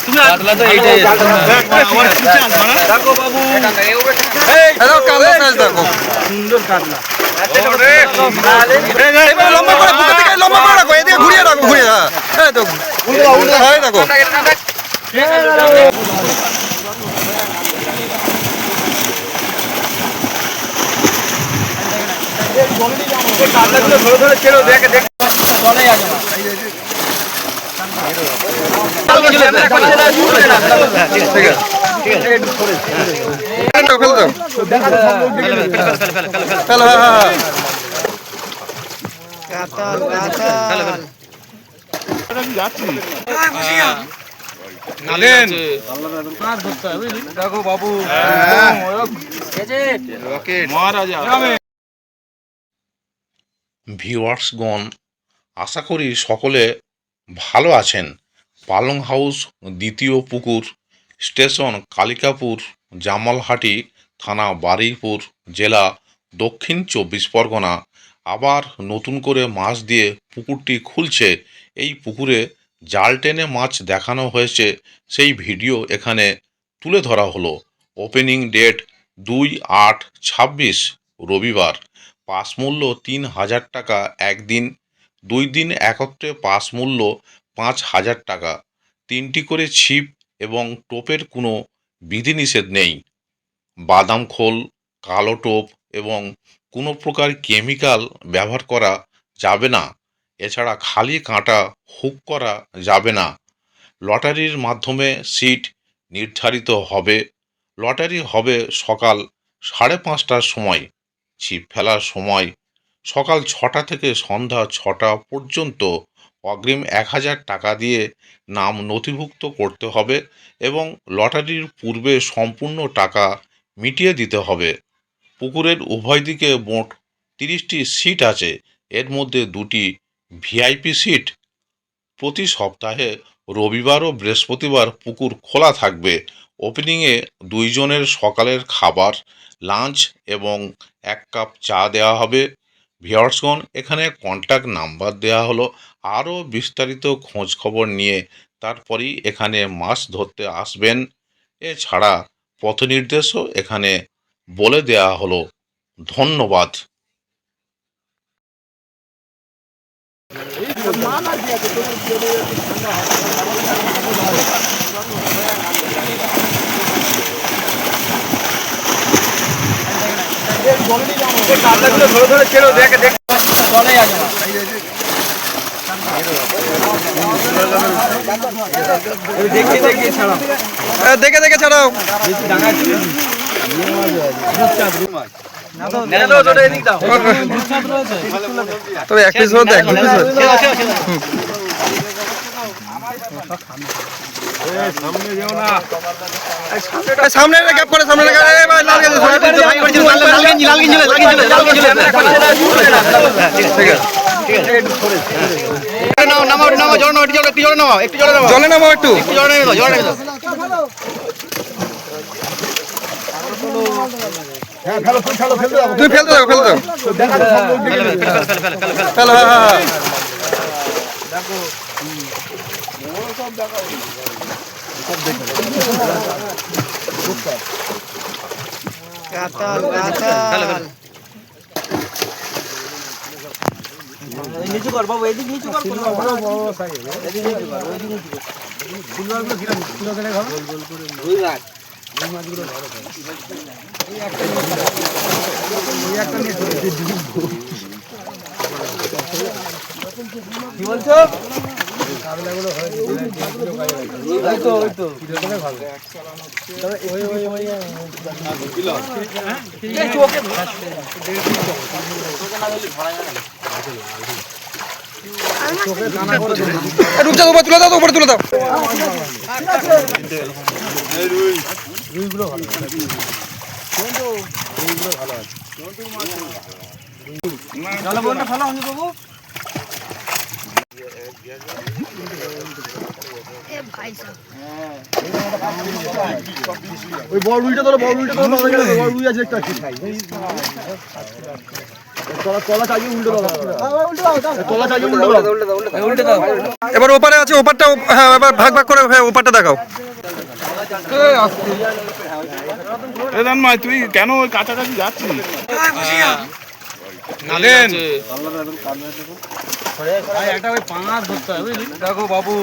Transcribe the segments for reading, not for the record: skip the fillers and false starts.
তুমি কাতলা তো এইটাই আমার কিছু আসবে না। দেখো বাবু এই দেখো কাতলা সাইজ দেখো সুন্দর কাতলা। লম্বা করে বুকে থেকে লম্বা করে রাখো, এদিকে ঘুরিয়ে রাখো, ঘুরিয়ে। হ্যাঁ এই দেখো এই দেখো কাতলাগুলো ধরে ধরে ছেড়ো, দেখে দেখে চলে আসে না। দেখো বাবু ভিউয়ার্সগণ, আশা করি সকলে ভালো আছেন। পালং হাউস দ্বিতীয় পুকুর, স্টেশন কালিকাপুর, জামালহাটি, থানা বারুইপুর, জেলা দক্ষিণ 24 পরগনা। আবার নতুন করে মাছ দিয়ে পুকুরটি খুলছে। এই পুকুরে জাল টেনে মাছ দেখানো হয়েছে, সেই ভিডিও এখানে তুলে ধরা হলো। ওপেনিং ডেট 2/8/26 রবিবার। পাস মূল্য 3000 টাকা একদিন, 2 দিন একত্রে পাস মূল্য 5000 টাকা। 3টি করে ছিপ এবং টোপের কোনো বিধিনিষেধ নেই। বাদাম খোল, কালো টোপ এবং কোনো প্রকার কেমিক্যাল ব্যবহার করা যাবে না। এছাড়া খালি কাঁটা হুক করা যাবে না। লটারির মাধ্যমে সিট নির্ধারিত হবে। লটারি হবে সকাল 5:30টার সময়। ছিপ ফেলার সময় সকাল 6টা থেকে সন্ধ্যা 6টা পর্যন্ত। অগ্রিম 1000 টাকা দিয়ে নাম নথিভুক্ত করতে হবে এবং লটারির পূর্বে সম্পূর্ণ টাকা মিটিয়ে দিতে হবে। পুকুরের উভয় দিকে মোট 30টি সিট আছে, এর মধ্যে 2টি ভিআইপি সিট। প্রতি সপ্তাহে রবিবার ও বৃহস্পতিবার পুকুর খোলা থাকবে। ওপেনিংয়ে 2 জনের সকালের খাবার, লাঞ্চ এবং 1 কাপ চা দেওয়া হবে। ভিউয়ার্সগণ, এখানে কন্ট্যাক্ট নাম্বার দেওয়া হলো। আরও বিস্তারিত খোঁজ খবর নিয়ে তারপরেই এখানে মাছ ধরতে আসবেন। এছাড়া পথ নির্দেশও এখানে বলে দেওয়া হলো। ধন্যবাদ। কাতলাগুলো ধরে ধরে ছেড়ো, দেখে দেখে চলে আসে না। দেখে দেখে ছাড়াও, দেখে দেখে ছাড়াও। তবে এক পিস হতে এক পিস সামনে গ্যাপ করে, সামনে জলে নামাও একটু। তুমি ফেলতে দাও, ফেলতে দাও, ফেলো। হ্যাঁ নিচু কর বাবু, এদিক নিচু কর। কি বলছো? রূপচাঁদ উপরে তুলে দাও, উপরে তুলে দাও। ওই বল উল্টে ধরো, বল উল্টে ধরো, বল উল্টে আছে একটা। এবার ওপারে আছে, ওপারটা হ্যাঁ এবার ভাগ ভাগ করে হ্যাঁ ওপারটা দেখাও। তুই কেন ওই কাছাকাছি যাচ্ছিস? দেখো বাবু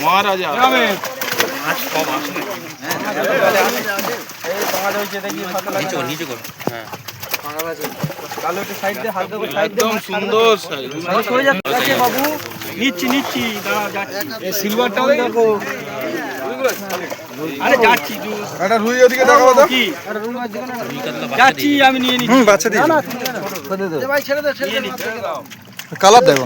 মহারাজা একদম সুন্দর বাবু নিচ্ছি সিলভারটাও দেখো। আরে যাচ্ছি একটা রুই ওদিকে দেখাবো তো যাচ্ছি আমি নিয়ে নিচ্ছি। বাচ্চা দিয়ে ভাই ছেড়ে দে কালার দেখো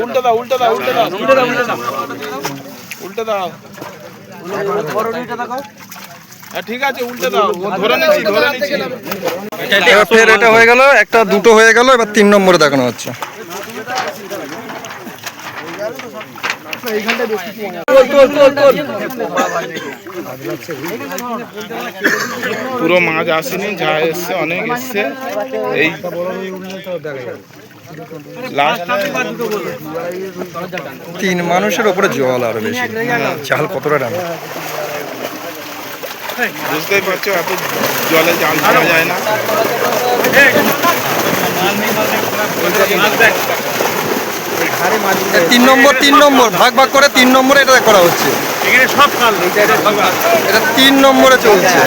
উল্টে দাও ঠিক আছে উল্টে দাও ধরে নিচ্ছি ফের এটা হয়ে গেল, একটা দুটো হয়ে গেল, এবার 3 নম্বরে দেখানো হচ্ছে। পুরো মাছ আসেনি, যা এসছে অনেক এসছে। এই তিন মানুষের উপরে জল আরো বেশি, চাল কতটা টানে বুঝতেই পারছো, এত জলে জাল ছাড়া যায় না। 3 নম্বর ভাগ ভাগ করে 3 নম্বরে এটা করা হচ্ছে। এটা 3 নম্বরে চলছে।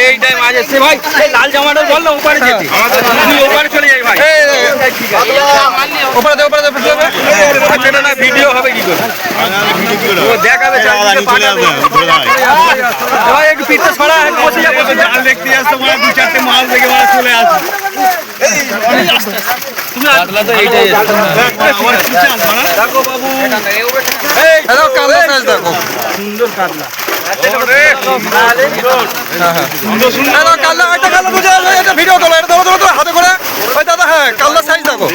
এইটাই মাছ এসছে ভাই, লাল জামাটা বল না ওপারে যেতে, ওপারে চলে যাই ভাই। ওপারে না ভিডিও হবে কি করে, ও দেখাবে ভাই। একটু পিঠটা ছড়া বসে যাবো, জাল দেখতে আসতো মানে 2-4টে মাছ দেখে মাছ চলে আসে। তুমি আদলা তো এইটাই দেখো বাবু, দেখো কালো সাইজ, দেখো সুন্দর কাতলা, ভিডিও তোলো, হাতে করে ওই দাদা। হ্যাঁ কাল্লা সাইজ দেখো,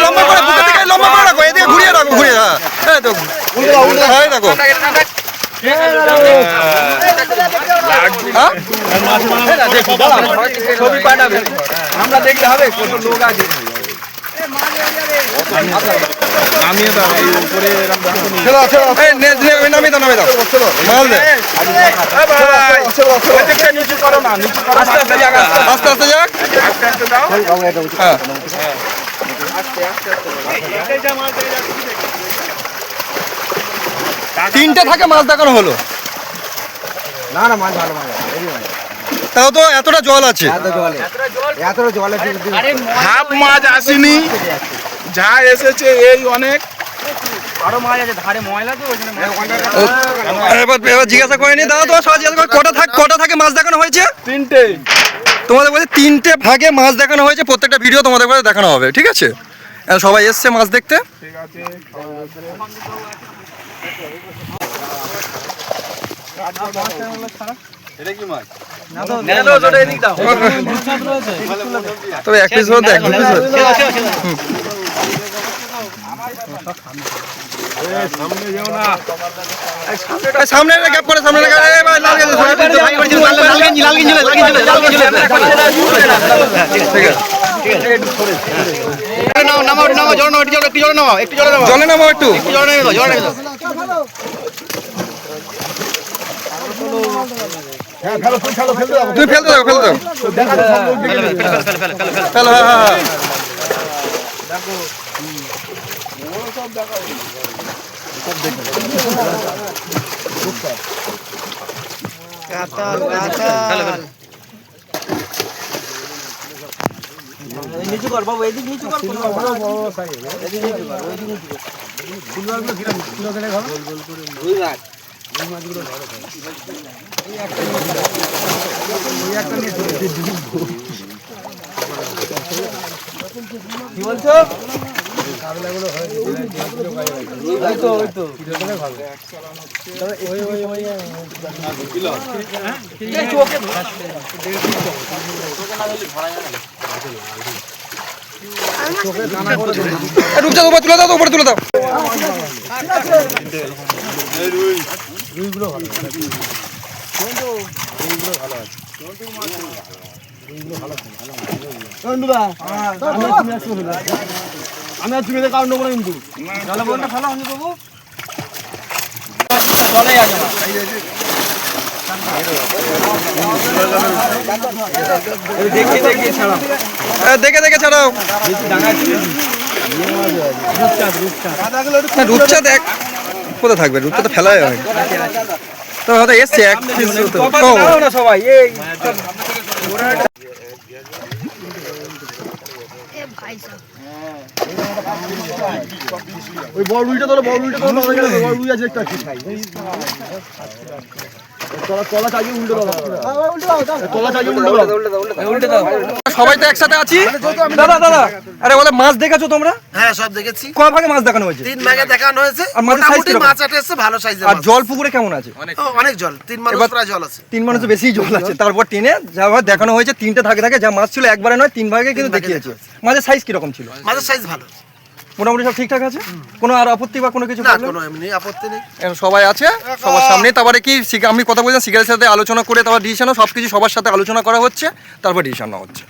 লম্বা করে বুকের দিকে লম্বা করে রাখো, এদিকে ঘুরিয়ে রাখো, ঘুরিয়ে হ্যাঁ দেখো ছবি পাঠাবে, আমরা দেখলে হবে কত লোক আছে। নামিয়ে দাও উপরে, নামিয়ে দাও মাল দে, আস্তে আস্তে যাক। হ্যাঁ 3টে থাকে মাছ দেখানো হলো না, মাছ ভালো তাও তো এতটা জল আছে, হাফ মাছ আসেনি, যা এসেছে এই অনেক। এবার জিজ্ঞাসা করেনি দাদা, তোমার সবাই জিজ্ঞাসা করে কটা থাকে মাছ দেখানো হয়েছে? 3টে। তোমাদের বলছে 3টে ভাগে মাছ দেখানো হয়েছে, প্রত্যেকটা ভিডিও তোমাদের বলে দেখানো হবে, ঠিক আছে? সবাই এসছে মাছ দেখতে। ঠিক আছে, তবে এক পিস হতে এক পিস সামনে গ্যাপ করে, সামনে জলে নামাও একটু। তুমি ফেলতে দাও, ফেলতে দাও, ফেলো। হ্যাঁ নিচু কর বাবু, এদিক নিচু কর, এদিক নিচু কর, ওইদিক নিচু কর, সিলভারগুলো ঘিরে কিলো গেলে হবে, গোল করে দুই রাখ, এই মাছগুলো ধরো, এই একটা নিয়ে কি বলছো? কাবলাগুলো হয় ওই তো কিলো গেলে ভালো, ওই কিলো এই চোখে রূপচাঁদ উপরে তুলে দাও, উপরে তুলে দাও। রুইগুলো ভালো আছে। রুইগুলো ভালো আছে। আমি আর তুমি কারণ নেবো না কিন্তু জলবনটা ভালো আমি দেবো জলে আছে দেখে দেখে ছাড়াও দেখে দেখে ছাড়াও রূপচা দেখ কোথায় থাকবে রূপচা তো ফেলাই হয় তো হয়তো এসছে এক না সবাই এই ওই বড় রুইটা ধরো বড় রুইটা ধরো বড় রুই আছে একটা তলা চাগিয়ে উল্টো দাও তলা চাগিয়ে উল্টো দাও সবাই তো একসাথে আছি দাদা দাদা আরে বলে মাছ দেখেছো তোমরা হ্যাঁ সব দেখেছি কয় ভাগে মাছ দেখানো হয়েছে 3 ভাগে দেখানো হয়েছে আর মাছের সাইজ মোটামুটি মাছ আটে এসেছে ভালো সাইজের আর জল পুকুরে কেমন আছে অনেক জল 3 মানুষ প্রায় জল আছে 3 মানুষ বেশি জল আছে তারপর টেনে যা দেখানো হয়েছে 3টে থাকে যা মাছ ছিল একবারে নয় 3 ভাগে কিন্তু দেখিয়েছে মাছের সাইজ কিরকম ছিল মাছের সাইজ ভালো মোটামুটি সব ঠিকঠাক আছে কোনো আর আপত্তি বা কোনো কিছু না problem? কোনো এমনি আপত্তি নেই সবাই আছে সবার সামনে তারপরে কি আমি কথা বলছিলাম সিগারেটের সাথে আলোচনা করে তারপর ডিসিশনও সব কিছু সবার সাথে আলোচনা করা হচ্ছে তারপর ডিসিশন নেওয়া হচ্ছে